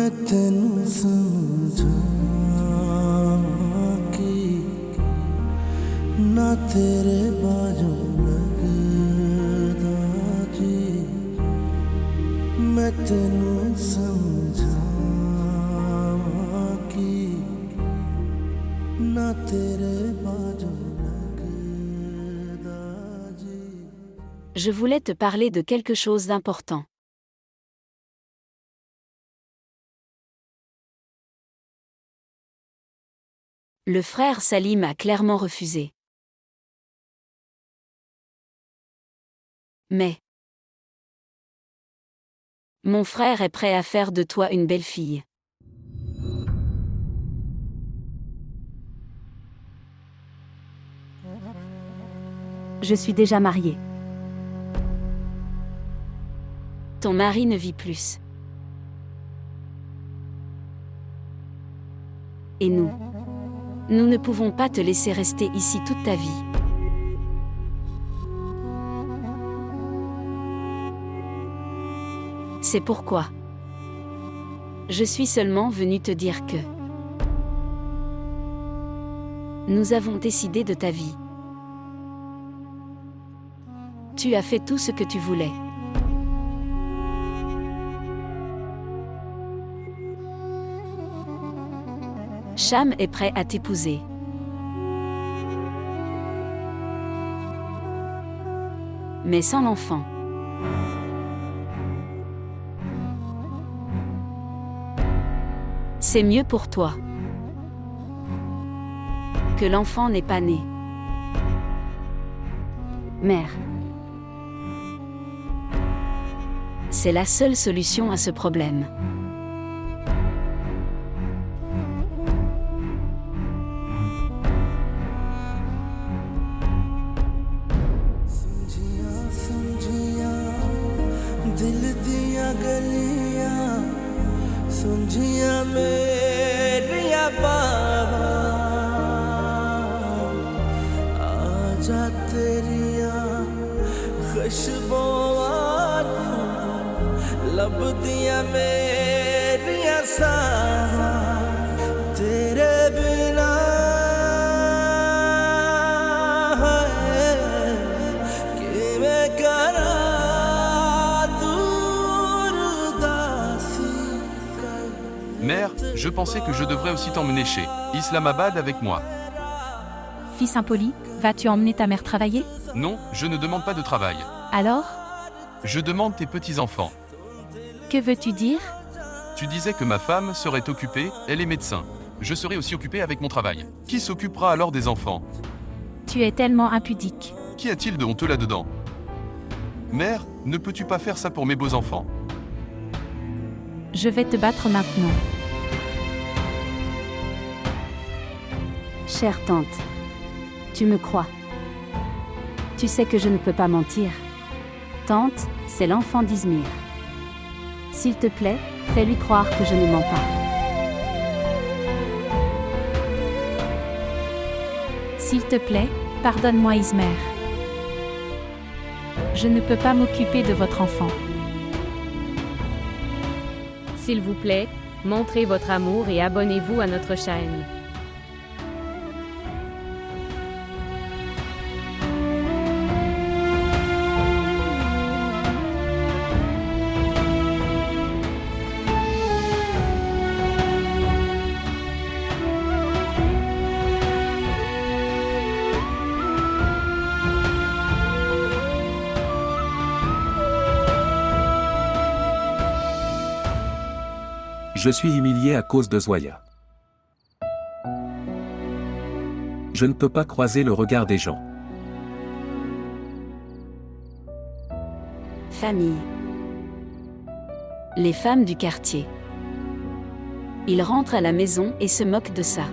मैं तेनू समझा कि ना तेरे बाजों लगदा जी मैं तेनू समझा कि ना तेरे बाजों लगदा जी। Je voulais te parler de quelque chose d'important. Le frère Salim a clairement refusé. Mais mon frère est prêt à faire de toi une belle fille. Je suis déjà mariée. Ton mari ne vit plus. Et nous ne pouvons pas te laisser rester ici toute ta vie. C'est pourquoi je suis seulement venue te dire que nous avons décidé de ta vie. Tu as fait tout ce que tu voulais. Cham est prêt à t'épouser. Mais sans l'enfant. C'est mieux pour toi que l'enfant n'est pas né. Mère, C'est la seule solution à ce problème. समझिया समझिया दिल दिया गलियां समझिया मेरिया बाबा आजा तेरिया खुशबुआं लब दिया मेरिया सावा तेरे बिना Mère, je pensais que je devrais aussi t'emmener chez Islamabad avec moi. fils impoli, vas-tu emmener ta mère travailler? Non, je ne demande pas de travail. Alors? Je demande tes petits-enfants. Que veux-tu dire? Tu disais que ma femme serait occupée, elle est médecin. Je serai aussi occupé avec mon travail. Qui s'occupera alors des enfants? Tu es tellement impudique. Qu'y a-t-il de honteux là-dedans? Mère, ne peux-tu pas faire ça pour mes beaux enfants? Je vais te battre maintenant. Chère tante, tu me crois. Tu sais que je ne peux pas mentir. Tante, c'est l'enfant d'Izmir. S'il te plaît, fais-lui croire que je ne mens pas. S'il te plaît, pardonne-moi Izmer. Je ne peux pas m'occuper de votre enfant. S'il vous plaît, montrez votre amour et abonnez-vous à notre chaîne. Je suis humilié à cause de Zoya. Je ne peux pas croiser le regard des gens. Famille. Les femmes du quartier. Ils rentrent à la maison et se moquent de ça.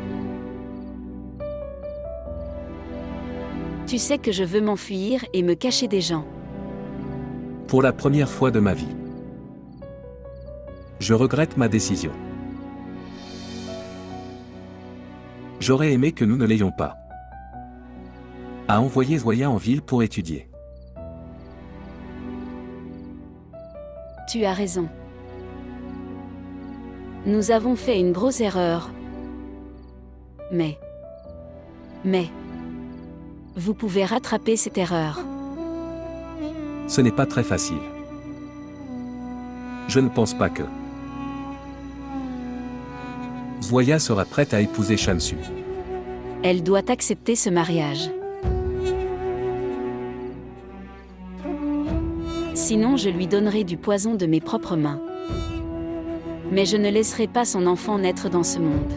Tu sais que je veux m'enfuir et me cacher des gens. Pour la première fois de ma vie. Je regrette ma décision. J'aurais aimé que nous ne l'ayons pas. À envoyer Zoya en ville pour étudier. Tu as raison. Nous avons fait une grosse erreur. Mais... Vous pouvez rattraper cette erreur. Ce n'est pas très facile. Je ne pense pas que Zoya sera prête à épouser Shamsu. Elle doit accepter ce mariage. Sinon je lui donnerai du poison de mes propres mains. Mais je ne laisserai pas son enfant naître dans ce monde.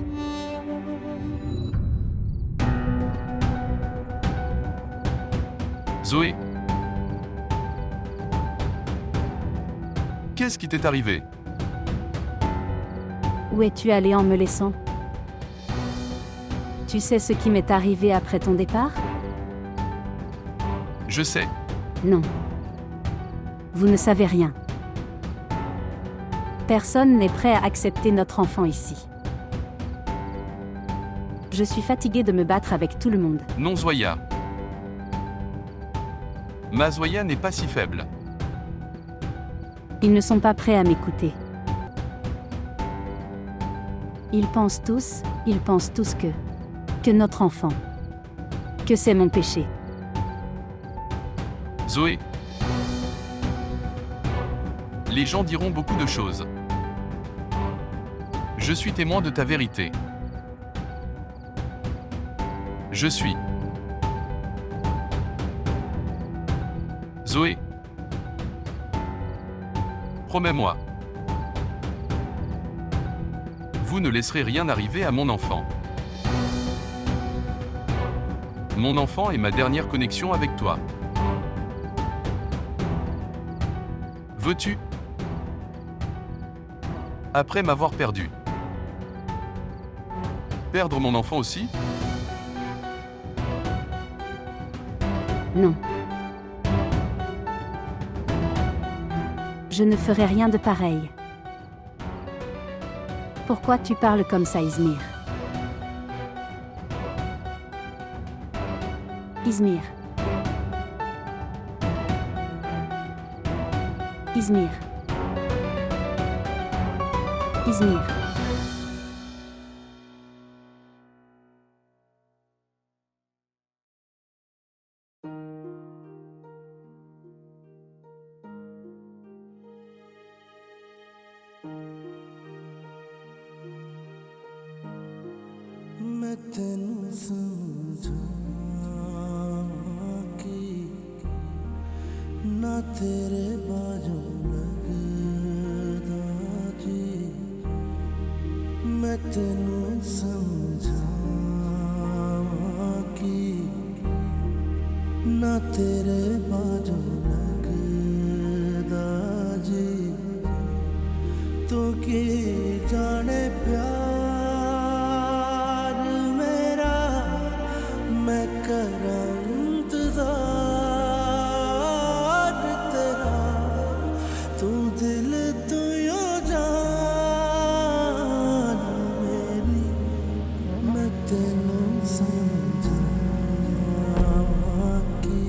Zoé. Qu'est-ce qui t'est arrivé? Où es-tu allé en me laissant? Tu sais ce qui m'est arrivé après ton départ? Je sais. Non. Vous ne savez rien. Personne n'est prêt à accepter notre enfant ici. Je suis fatiguée de me battre avec tout le monde. Non, Zoya. Ma Zoya n'est pas si faible. Ils ne sont pas prêts à m'écouter. Ils pensent tous que notre enfant, que c'est mon péché. Zoé. Les gens diront beaucoup de choses. Je suis témoin de ta vérité. Je suis. Zoé. Promets-moi. Vous ne laisserez rien arriver à mon enfant. Mon enfant est ma dernière connexion avec toi. Veux-tu? Après m'avoir perdu. Perdre mon enfant aussi? Non. Je ne ferai rien de pareil. Pourquoi tu parles comme ça, Izmir? Izmir. Izmir. Izmir. मैं तेनू समझा कि ना तेरे बाजू लगदा जी मैं तेनू समझा कि ना तेरे बाजू लगदा जी तू की जाने प्यार मेरा मैं करां इंतज़ार तेरा तू दिल तू यो जान मेरी मैं तेनू समझा कि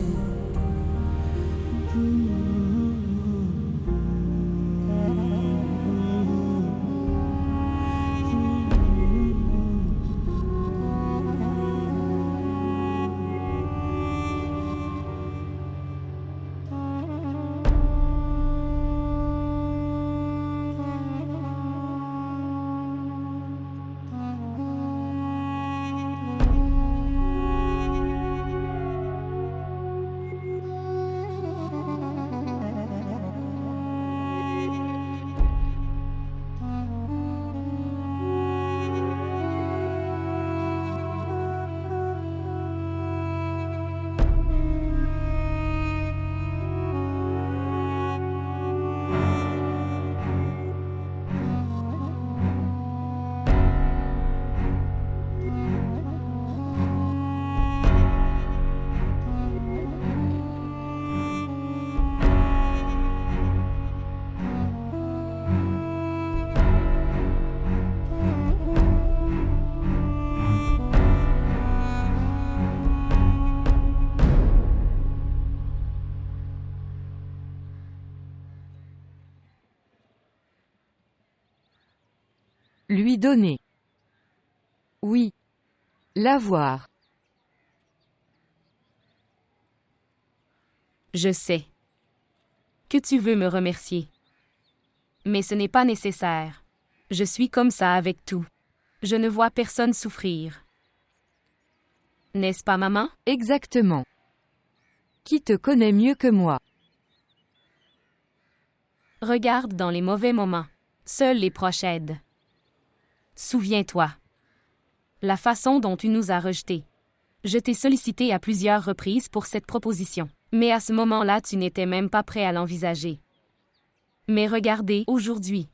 Lui donner. Oui. L'avoir. Je sais que tu veux me remercier. Mais ce n'est pas nécessaire. Je suis comme ça avec tout. Je ne vois personne souffrir. N'est-ce pas, maman? Exactement. Qui te connaît mieux que moi? Regarde dans les mauvais moments. Seuls les proches aident. Souviens-toi. La façon dont tu nous as rejetés. Je t'ai sollicité à plusieurs reprises pour cette proposition. Mais à ce moment-là, tu n'étais même pas prêt à l'envisager. Mais regardez, aujourd'hui.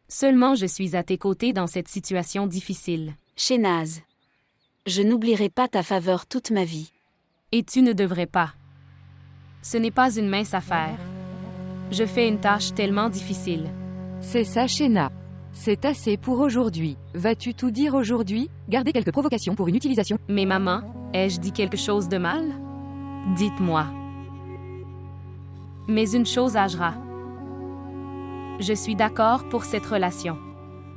Seulement je suis à tes côtés dans cette situation difficile. Shehnaz. Je n'oublierai pas ta faveur toute ma vie. Et tu ne devrais pas. Ce n'est pas une mince affaire. Je fais une tâche tellement difficile. C'est ça, Shena. C'est assez pour aujourd'hui. Vas-tu tout dire aujourd'hui? Garder quelques provocations pour une utilisation. Mais maman, ai-je dit quelque chose de mal? Dites-moi. Mais une chose, Ajra. Je suis d'accord pour cette relation.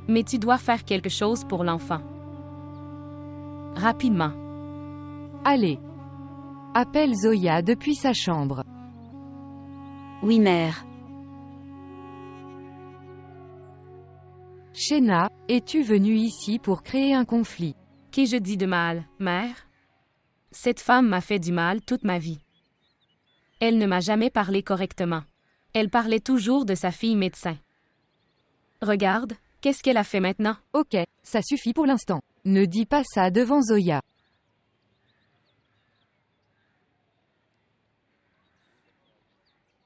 Mais tu dois faire quelque chose pour l'enfant. Rapidement. Allez. Appelle Zoya depuis sa chambre. Oui, mère. Shena, es-tu venue ici pour créer un conflit? Qu'ai-je dit de mal, mère? Cette femme m'a fait du mal toute ma vie. Elle ne m'a jamais parlé correctement. Elle parlait toujours de sa fille médecin. Regarde, qu'est-ce qu'elle a fait maintenant? Ok, ça suffit pour l'instant. Ne dis pas ça devant Zoya.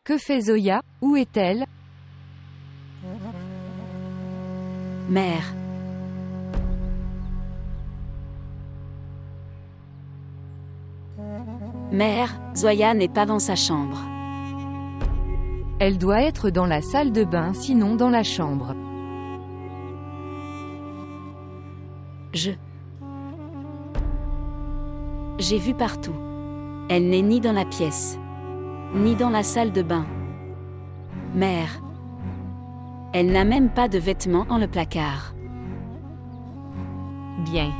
Que fait Zoya? Où est-elle? Mère. Mère, Zoya n'est pas dans sa chambre. Elle doit être dans la salle de bain, sinon dans la chambre. J'ai vu partout. Elle n'est ni dans la pièce, ni dans la salle de bain. Mère. Elle n'a même pas de vêtements dans le placard. Bien.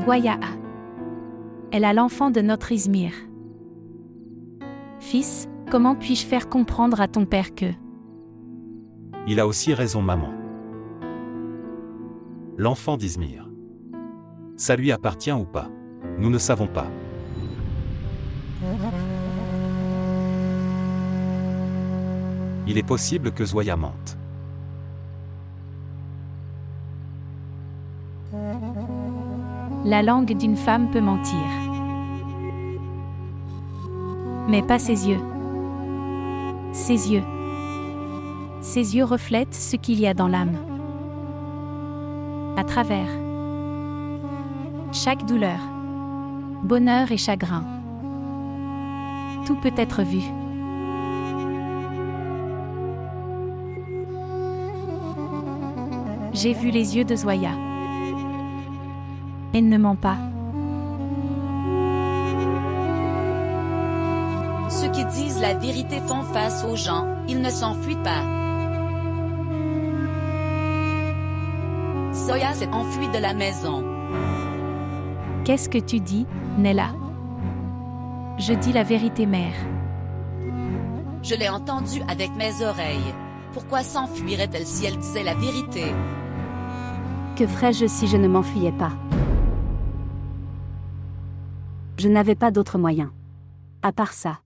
Goya a. Elle a l'enfant de notre Izmir. Fils, comment puis-je faire comprendre à ton père que... Il a aussi raison, maman. L'enfant d'Izmir. Ça lui appartient ou pas? Nous ne savons pas. Il est possible que Zoya mente. La langue d'une femme peut mentir. Mais pas ses yeux. Ses yeux. Ses yeux reflètent ce qu'il y a dans l'âme. À travers chaque douleur, bonheur et chagrin. Tout peut être vu. J'ai vu les yeux de Zoya. Elle ne ment pas. Ceux qui disent la vérité font face aux gens, ils ne s'enfuient pas. Zoya s'est enfuie de la maison. Qu'est-ce que tu dis, Nella? Je dis la vérité, mère. Je l'ai entendue avec mes oreilles. Pourquoi s'enfuirait-elle si elle disait la vérité? Que ferais-je si je ne m'enfuyais pas? Je n'avais pas d'autre moyen. À part ça.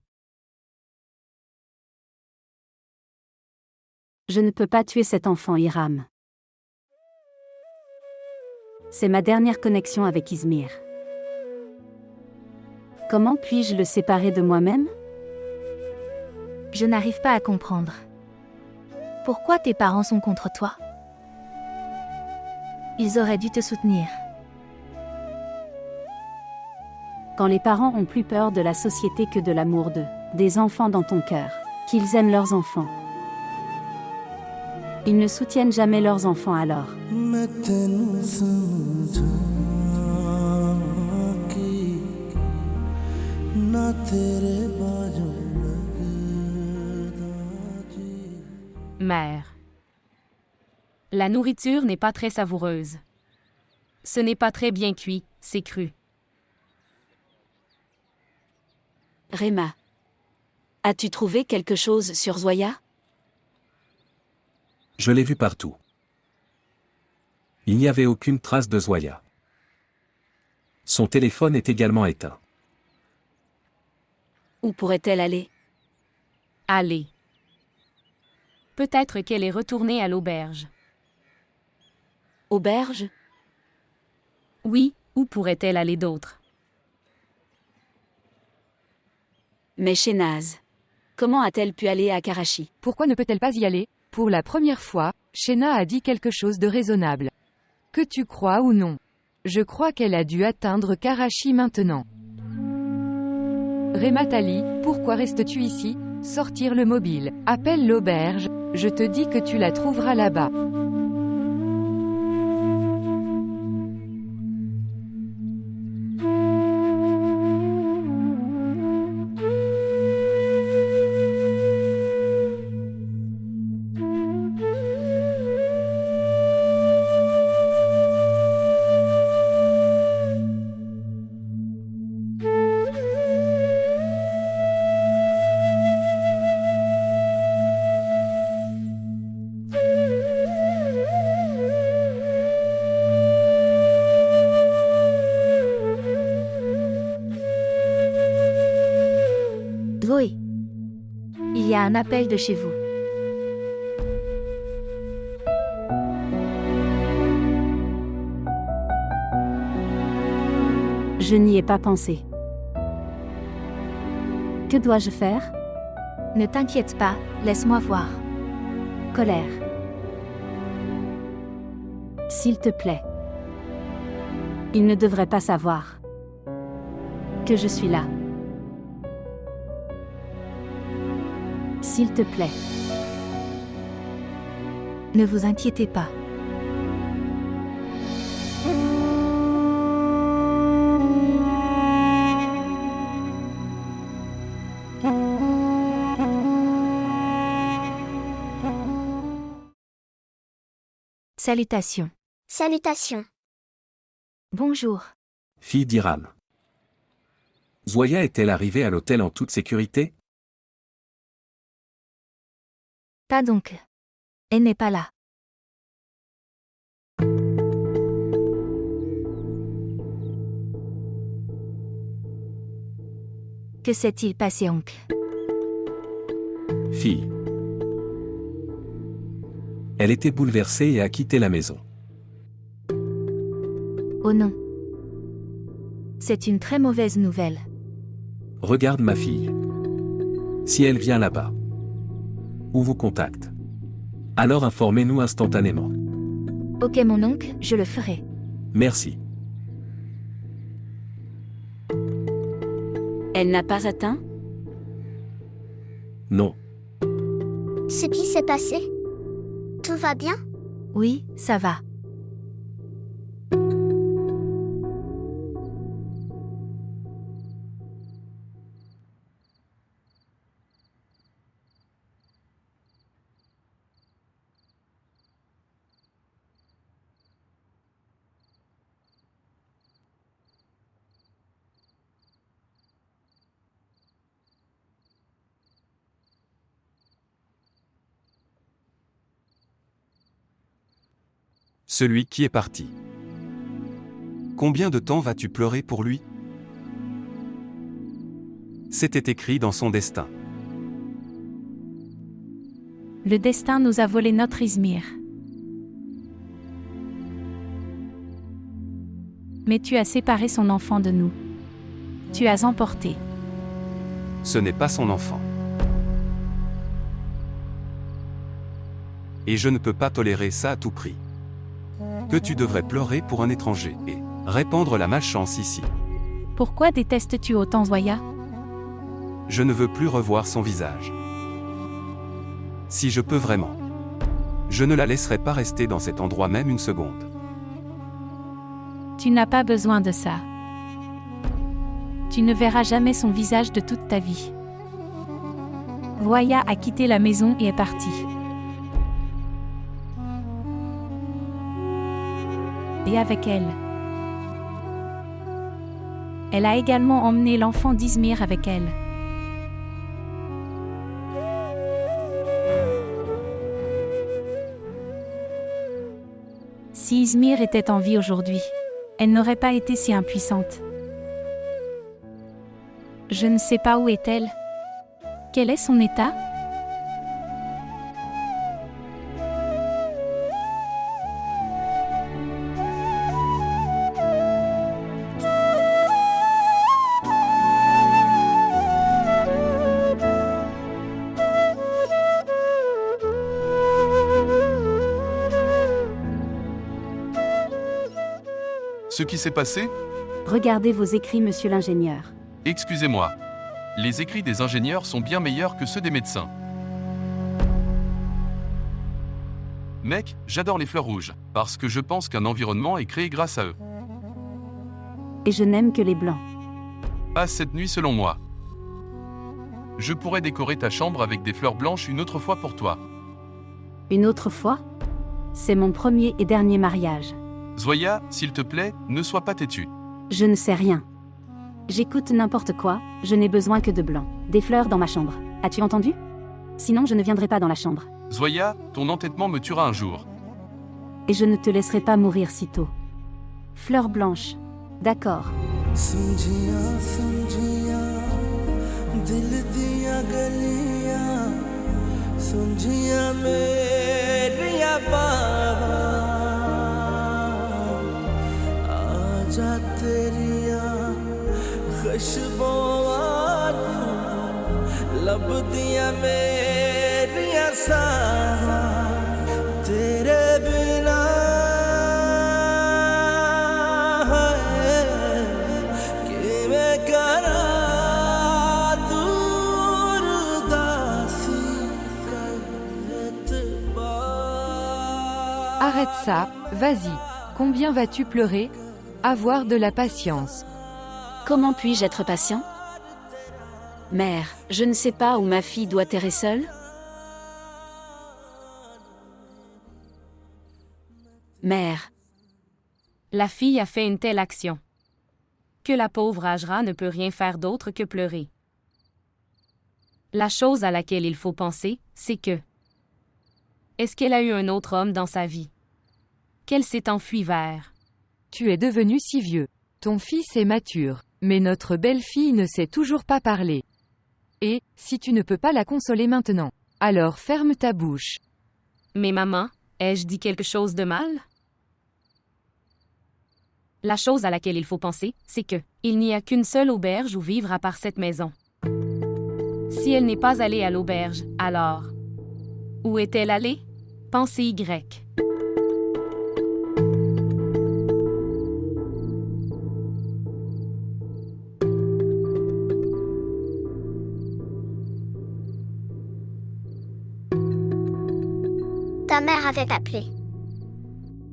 Je ne peux pas tuer cet enfant, Hiram. C'est ma dernière connexion avec Izmir. Comment puis-je le séparer de moi-même? Je n'arrive pas à comprendre. Pourquoi tes parents sont contre toi? Ils auraient dû te soutenir. Quand les parents ont plus peur de la société que de l'amour d'eux, des enfants dans ton cœur, qu'ils aiment leurs enfants. Ils ne soutiennent jamais leurs enfants alors. मैं तेनू समझां कि ना तेरे बाजों लगदा जी। Mère. La nourriture n'est pas très savoureuse. Ce n'est pas très bien cuit, c'est cru. Réma. As-tu trouvé quelque chose sur Zoya? Je l'ai vu partout. Il n'y avait aucune trace de Zoya. Son téléphone est également éteint. Où pourrait-elle aller? Allez. Peut-être qu'elle est retournée à l'auberge. Auberge? Oui, où pourrait-elle aller d'autre? Mais Shehnaz. Comment a-t-elle pu aller à Karachi? Pourquoi ne peut-elle pas y aller? Pour la première fois, Shena a dit quelque chose de raisonnable. Que tu crois ou non. Je crois qu'elle a dû atteindre Karachi maintenant. Rematali, pourquoi restes-tu ici? Sortir le mobile. Appelle l'auberge, je te dis que tu la trouveras là-bas. Zoé. Il y a un appel de chez vous. Je n'y ai pas pensé. Que dois-je faire? Ne t'inquiète pas, laisse-moi voir. Colère. S'il te plaît. Il ne devrait pas savoir que je suis là. S'il te plaît. Ne vous inquiétez pas. Salutations. Salutations. Bonjour. Fille d'Iram. Zoya est-elle arrivée à l'hôtel en toute sécurité? Pas donc. Elle n'est pas là. Que s'est-il passé, oncle? Fille. Elle était bouleversée et a quitté la maison. Oh non. C'est une très mauvaise nouvelle. Regarde ma fille. Si elle vient là-bas, ou vous contacte, alors informez-nous instantanément. Ok mon oncle, je le ferai. Merci. Elle n'a pas atteint? Non. Ce qui s'est passé? Tout va bien? Oui, ça va. Celui qui est parti. Combien de temps vas-tu pleurer pour lui? C'était écrit dans son destin. Le destin nous a volé notre Izmir. Mais tu as séparé son enfant de nous. Tu as emporté. Ce n'est pas son enfant. Et je ne peux pas tolérer ça à tout prix. Que tu devrais pleurer pour un étranger et répandre la malchance ici. Pourquoi détestes-tu autant Zoya? Je ne veux plus revoir son visage. Si je peux vraiment. Je ne la laisserai pas rester dans cet endroit même une seconde. Tu n'as pas besoin de ça. Tu ne verras jamais son visage de toute ta vie. Zoya a quitté la maison et est partie. Et avec elle. Elle a également emmené l'enfant d'Izmir avec elle. Si Izmir était en vie aujourd'hui, elle n'aurait pas été si impuissante. Je ne sais pas où est-elle. Quel est son état? Ce qui s'est passé? Regardez vos écrits, monsieur l'ingénieur. Excusez-moi. Les écrits des ingénieurs sont bien meilleurs que ceux des médecins. Mec, j'adore les fleurs rouges, parce que je pense qu'un environnement est créé grâce à eux. Et je n'aime que les blancs. Passe cette nuit selon moi. Je pourrais décorer ta chambre avec des fleurs blanches une autre fois pour toi. Une autre fois? C'est mon premier et dernier mariage. Zoya, s'il te plaît, ne sois pas têtu. Je ne sais rien. J'écoute n'importe quoi, je n'ai besoin que de blanc. Des fleurs dans ma chambre. As-tu entendu? Sinon je ne viendrai pas dans la chambre. Zoya, ton entêtement me tuera un jour. Et je ne te laisserai pas mourir si tôt. Fleurs blanches. D'accord. समझिया समझिया दिल दिया गलियां समझिया मेरिया बाबा आजा तेरिया खुशबुआं लब दिया मेरिया सावा तेरे बिना Arrête ça, vas-y. Combien vas-tu pleurer? Avoir de la patience. Comment puis-je être patient? Mère, je ne sais pas où ma fille doit errer seule. Mère. La fille a fait une telle action. Que la pauvre Hajra ne peut rien faire d'autre que pleurer. La chose à laquelle il faut penser, c'est que... Est-ce qu'elle a eu un autre homme dans sa vie? Qu'elle s'est enfuie vers? Tu es devenu si vieux. Ton fils est mature. Mais notre belle-fille ne sait toujours pas parler. Et, si tu ne peux pas la consoler maintenant, alors ferme ta bouche. Mais maman, ai-je dit quelque chose de mal? La chose à laquelle il faut penser, c'est que, il n'y a qu'une seule auberge où vivre à part cette maison. Si elle n'est pas allée à l'auberge, alors... Où est-elle allée? Pensée Y. Ta mère avait appelé.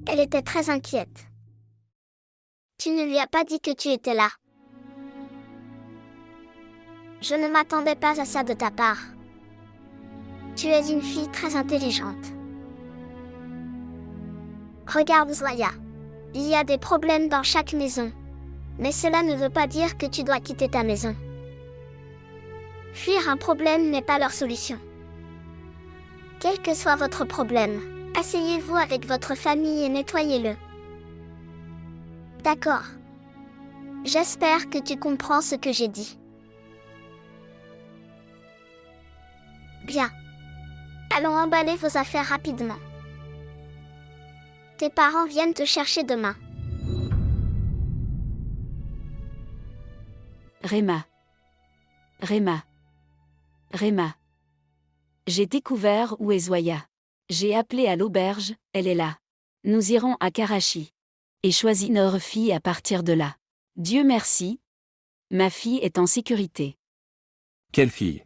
Elle était très inquiète. Tu ne lui as pas dit que tu étais là. Je ne m'attendais pas à ça de ta part. Tu es une fille très intelligente. Regarde Zoya. Il y a des problèmes dans chaque maison. Mais cela ne veut pas dire que tu dois quitter ta maison. Fuir un problème n'est pas leur solution. Quel que soit votre problème, asseyez-vous avec votre famille et nettoyez-le. D'accord. J'espère que tu comprends ce que j'ai dit. Bien. Allons emballer vos affaires rapidement. Tes parents viennent te chercher demain. Réma. Réma. Réma. J'ai découvert où est Zoya. J'ai appelé à l'auberge, elle est là. Nous irons à Karachi. Et choisis notre fille à partir de là. Dieu merci. Ma fille est en sécurité. Quelle fille?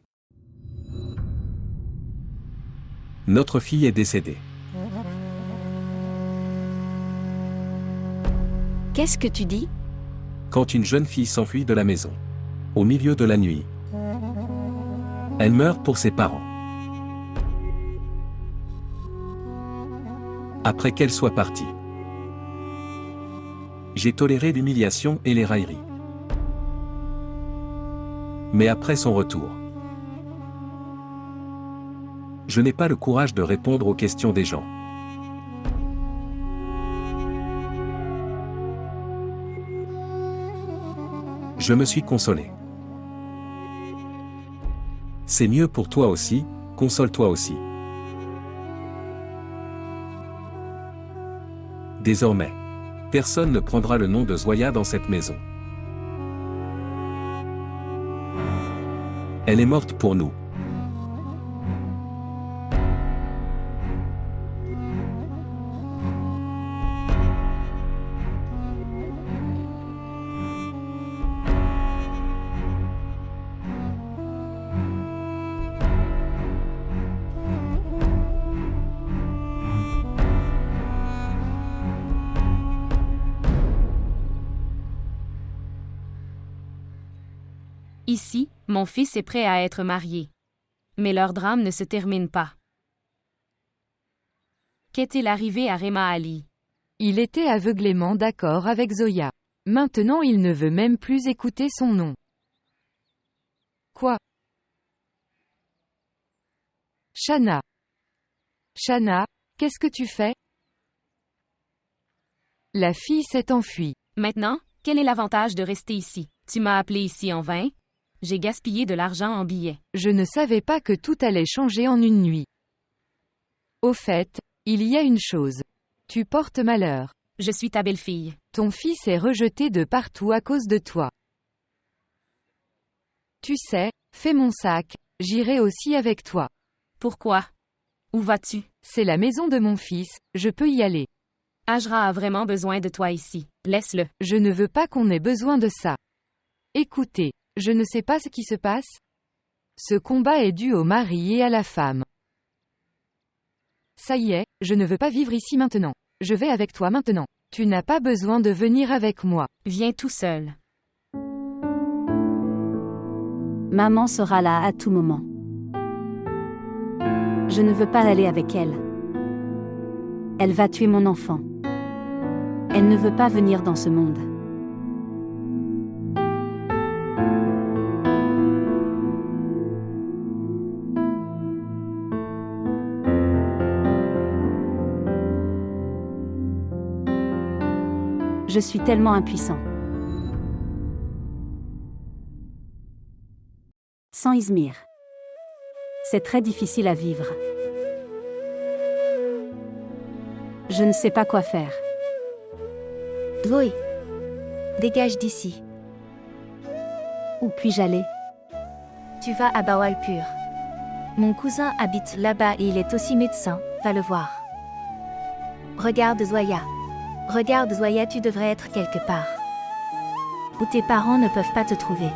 Notre fille est décédée. Qu'est-ce que tu dis? Quand une jeune fille s'enfuit de la maison, au milieu de la nuit, elle meurt pour ses parents. Après qu'elle soit partie, j'ai toléré l'humiliation et les railleries. Mais après son retour, je n'ai pas le courage de répondre aux questions des gens. Je me suis consolé. C'est mieux pour toi aussi, console-toi aussi. Désormais, personne ne prendra le nom de Zoya dans cette maison. Elle est morte pour nous. Ici, mon fils est prêt à être marié. Mais leur drame ne se termine pas. Qu'est-il arrivé à Rema Ali? Il était aveuglément d'accord avec Zoya. Maintenant il ne veut même plus écouter son nom. Quoi? Shana. Shana, qu'est-ce que tu fais? La fille s'est enfuie. Maintenant, quel est l'avantage de rester ici? Tu m'as appelé ici en vain? J'ai gaspillé de l'argent en billets. Je ne savais pas que tout allait changer en une nuit. Au fait, il y a une chose. Tu portes malheur. Je suis ta belle-fille. Ton fils est rejeté de partout à cause de toi. Tu sais, fais mon sac, j'irai aussi avec toi. Pourquoi? Où vas-tu? C'est la maison de mon fils, je peux y aller. Ajra a vraiment besoin de toi ici. Laisse-le. Je ne veux pas qu'on ait besoin de ça. Écoutez, je ne sais pas ce qui se passe. Ce combat est dû au mari et à la femme. Ça y est, je ne veux pas vivre ici maintenant. Je vais avec toi maintenant. Tu n'as pas besoin de venir avec moi. Viens tout seul. Maman sera là à tout moment. Je ne veux pas aller avec elle. Elle va tuer mon enfant. Elle ne veut pas venir dans ce monde. Je suis tellement impuissant. Sans Izmir. C'est très difficile à vivre. Je ne sais pas quoi faire. Dvoy, dégage d'ici. Où puis-je aller? Tu vas à Bawalpur. Mon cousin habite là-bas et il est aussi médecin, va le voir. Regarde Zoya. Regarde Zoya, tu devrais être quelque part. Où tes parents ne peuvent pas te trouver.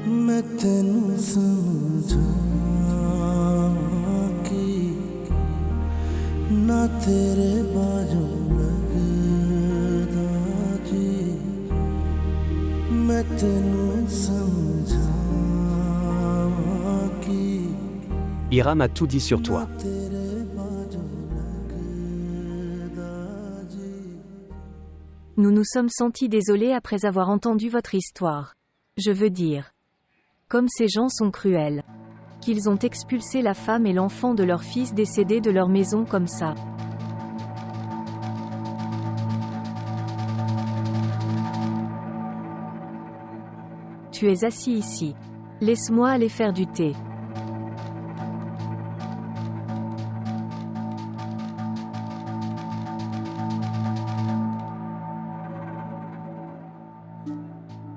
मैं तेनू समझा कि ना तेरे बाजू लगदा जी मैं तेनू समझा कि Ira m'a tout dit sur toi. तेरे बाजू लगदा जी Nous nous sommes sentis désolés après avoir entendu votre histoire. Je veux dire, comme ces gens sont cruels. Qu'ils ont expulsé la femme et l'enfant de leur fils décédé de leur maison comme ça. Tu es assis ici. Laisse-moi aller faire du thé.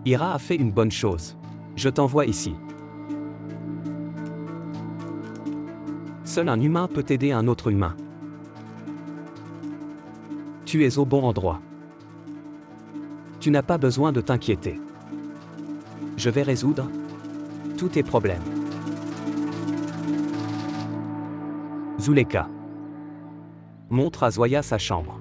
Ira a fait une bonne chose. Je t'envoie ici. Seul un humain peut aider un autre humain. Tu es au bon endroit. Tu n'as pas besoin de t'inquiéter. Je vais résoudre tous tes problèmes. Zuleka. Montre à Zoya sa chambre.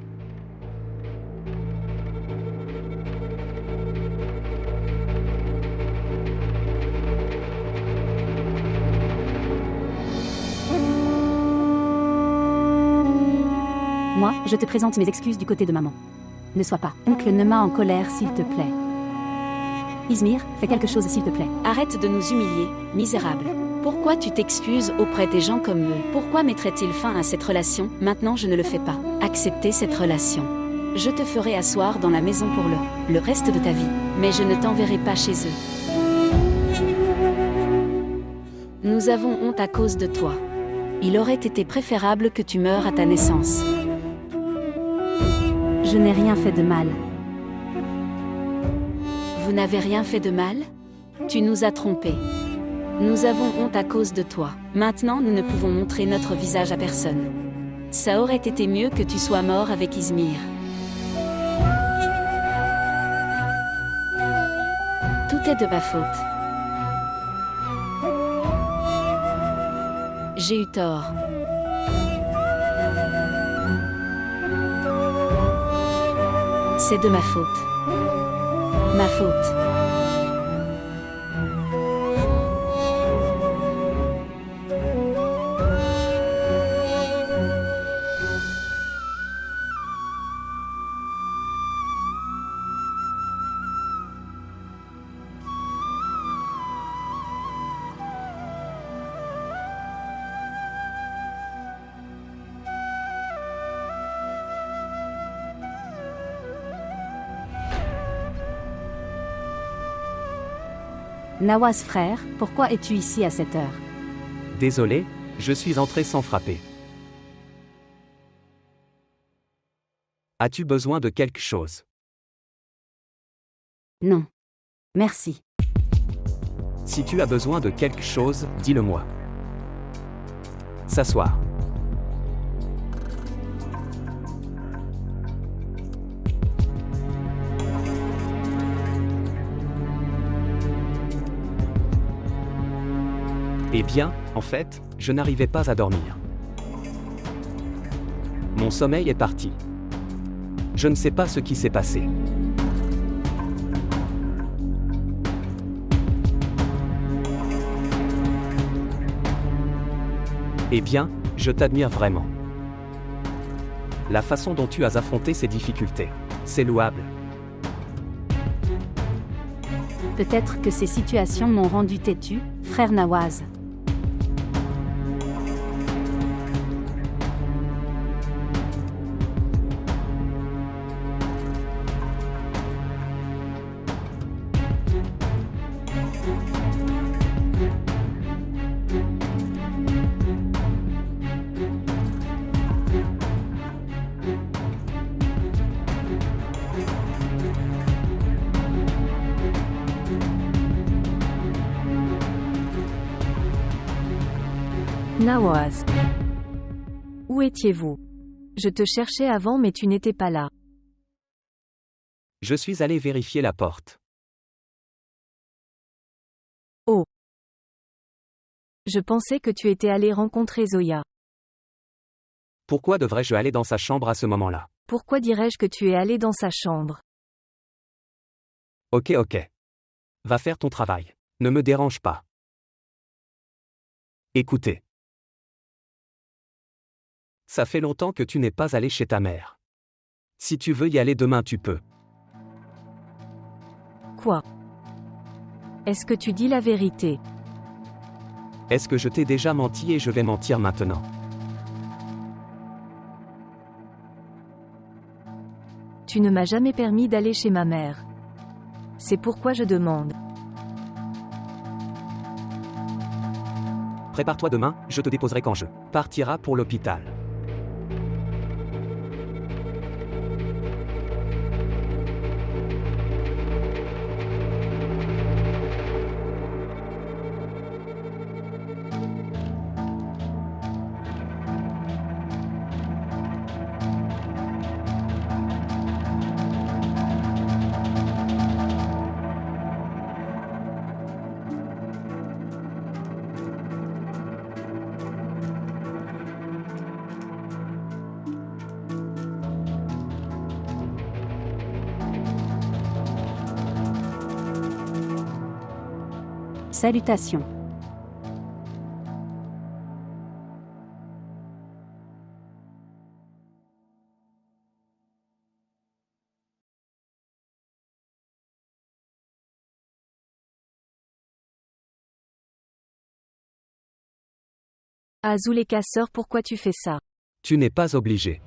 Moi, je te présente mes excuses du côté de maman. Ne sois pas oncle Nema en colère, s'il te plaît. Izmir, fais quelque chose s'il te plaît. Arrête de nous humilier, misérable. Pourquoi tu t'excuses auprès des gens comme eux? Pourquoi mettrait-il fin à cette relation? Maintenant je ne le fais pas. Accepter cette relation. Je te ferai asseoir dans la maison pour le reste de ta vie, mais je ne t'enverrai pas chez eux. Nous avons honte à cause de toi. Il aurait été préférable que tu meures à ta naissance. Je n'ai rien fait de mal. Vous n'avez rien fait de mal? Tu nous as trompés. Nous avons honte à cause de toi. Maintenant nous ne pouvons montrer notre visage à personne. Ça aurait été mieux que tu sois mort avec Izmir. Tout est de ma faute. J'ai eu tort. C'est de ma faute. Ma faute. Nawaz frère, pourquoi es-tu ici à cette heure? Désolé, je suis entré sans frapper. As-tu besoin de quelque chose? Non. Merci. Si tu as besoin de quelque chose, dis-le-moi. S'asseoir. Eh bien, en fait, je n'arrivais pas à dormir. Mon sommeil est parti. Je ne sais pas ce qui s'est passé. Eh bien, je t'admire vraiment. La façon dont tu as affronté ces difficultés, c'est louable. Peut-être que ces situations m'ont rendu têtu, frère Nawaz. Nawaz. Où étiez-vous? Je te cherchais avant mais tu n'étais pas là. Je suis allé vérifier la porte. Oh. Je pensais que tu étais allé rencontrer Zoya. Pourquoi devrais-je aller dans sa chambre à ce moment-là? Pourquoi dirais-je que tu es allé dans sa chambre? Ok. Va faire ton travail. Ne me dérange pas. Écoutez. Ça fait longtemps que tu n'es pas allé chez ta mère. Si tu veux y aller demain, tu peux. Quoi? Est-ce que tu dis la vérité? Est-ce que je t'ai déjà menti et je vais mentir maintenant? Tu ne m'as jamais permis d'aller chez ma mère. C'est pourquoi je demande. Prépare-toi demain, je te déposerai quand je partirai pour l'hôpital. Salutations. Ah Zuleka sœur, pourquoi tu fais ça? Tu n'es pas obligé.